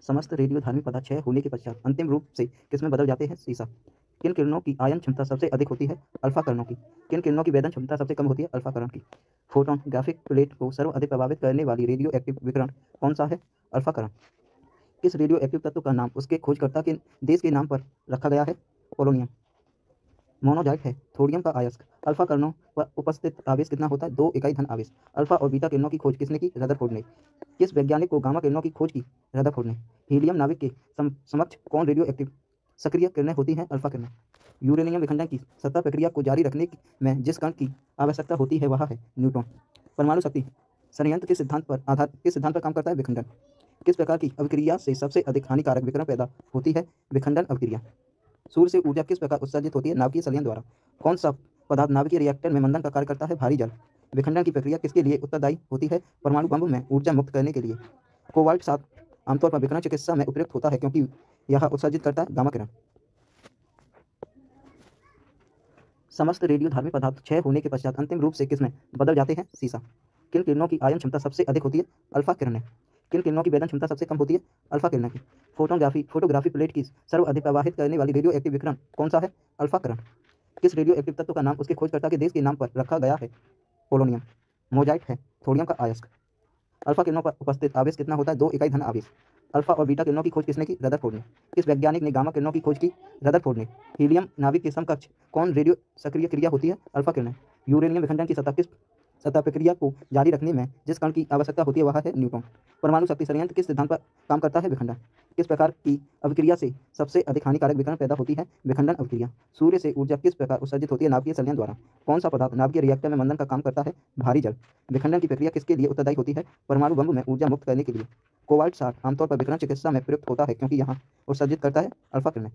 समस्त रेडियोधर्मी पदार्थ क्षय होने के पश्चात अंतिम रूप से किसमें बदल जाते हैं? सीसा। किन किरणों की आयन क्षमता सबसे अधिक होती है? अल्फा किरणों की। किन किरणों की वेदन क्षमता सबसे कम होती है? अल्फा किरण की। फोटोन ग्राफिक प्लेट को सर्वाधिक प्रभावित करने वाली रेडियो एक्टिव विकिरण कौन सा है? अल्फा किरण। किस रेडियो एक्टिव तत्व का नाम उसके खोजकर्ता के देश के नाम पर रखा गया है? पोलोनियम। मोनोजाइट है थोडियम का अयस्क। अल्फा किरणों पर उपस्थित आवेश कितना होता है? 2 इकाई धन आवेश। अल्फा और बीटा किरणों की खोज किसने की? रदरफोर्ड ने। किस वैज्ञानिक को गामा किरणों की खोज की? रदरफोर्ड ने। हीलियम नाभिक के समक्ष कौन रेडियो एक्टिव सक्रिय किरणें होती हैं? अल्फा किरणें। यूरेनियम विखंडन की सतह प्रक्रिया को जारी रखने में जिस कण की आवश्यकता होती है वह है न्यूट्रॉन। परमाणु शक्ति संयंत्र किस सिद्धांत पर काम करता है? विखंडन। किस प्रकार की अभिक्रिया से सबसे अधिक हानिकारक विकिरण पैदा होती है? विखंडन अभिक्रिया। सूर्य से ऊर्जा किस प्रकार उत्सर्जित होती है? नाभिकीय संलयन द्वारा। कौन सा पदार्थ नाभिकीय रिएक्टर में मंदन का कार्य करता है? भारी जल। विखंडन की प्रक्रिया किसके लिए उत्तरदायी होती है? परमाणु बम में ऊर्जा मुक्त करने के लिए। कोबाल्ट 7 आमतौर पर विकिरण चिकित्सा में उपयुक्त होता है क्योंकि यह उत्सर्जित करता है गामा किरण। समस्त रेडियोधर्मी पदार्थ क्षय होने के पश्चात अंतिम रूप से किसमें बदल जाते हैं? सीसा। किन किरणों की आयन क्षमता सबसे अधिक होती है? अल्फा किरणें। किन किरणों की वेदन क्षमता सबसे कम होती है? अल्फा किरणें की। फोटोग्राफी प्लेट की सर्वाधिक प्रवाहित करने वाली रेडियो एक्टिव विकिरण कौन सा है? अल्फा किरण। किस रेडियो एक्टिव तत्व का नाम उसके खोजकर्ता के देश के नाम पर रखा गया है? पोलोनियम। मोजाइट है थोडियम का अयस्क। अल्फा किरणों पर उपस्थित आवेश कितना होता है? 2 इकाई धन आवेश। अल्फा और बीटा किरणों की खोज किसने की? रदरफोर्ड ने। किस वैज्ञानिक ने गामा किरणों की खोज की? रदरफोर्ड ने। हीलियम नाभिक के समकक्ष कौन रेडियो सक्रिय क्रिया होती है? अल्फा किरणें। यूरेनियम विखंडन की सतह प्रक्रिया को जारी रखने में जिस कण की आवश्यकता होती है वह है न्यूट्रॉन। परमाणु शक्ति संयंत्र किस सिद्धांत पर काम करता है? विखंडन। किस प्रकार की अभिक्रिया से सबसे अधिक हानिकारक विकिरण पैदा होती है? विखंडन अभिक्रिया। सूर्य से ऊर्जा किस प्रकार उत्सर्जित होती है? नाभिकीय संलयन द्वारा। कौन सा पदार्थ नाभिकीय रिएक्टर में मंदन का काम करता है? भारी जल। विखंडन की प्रक्रिया किसके लिए उत्तरदायी होती है? परमाणु बम में ऊर्जा मुक्त करने के लिए। कोबाल्ट 60 आमतौर पर विकिरण चिकित्सा में प्रयुक्त होता है क्योंकि यहाँ उत्सर्जित करता है अल्फा किरणें।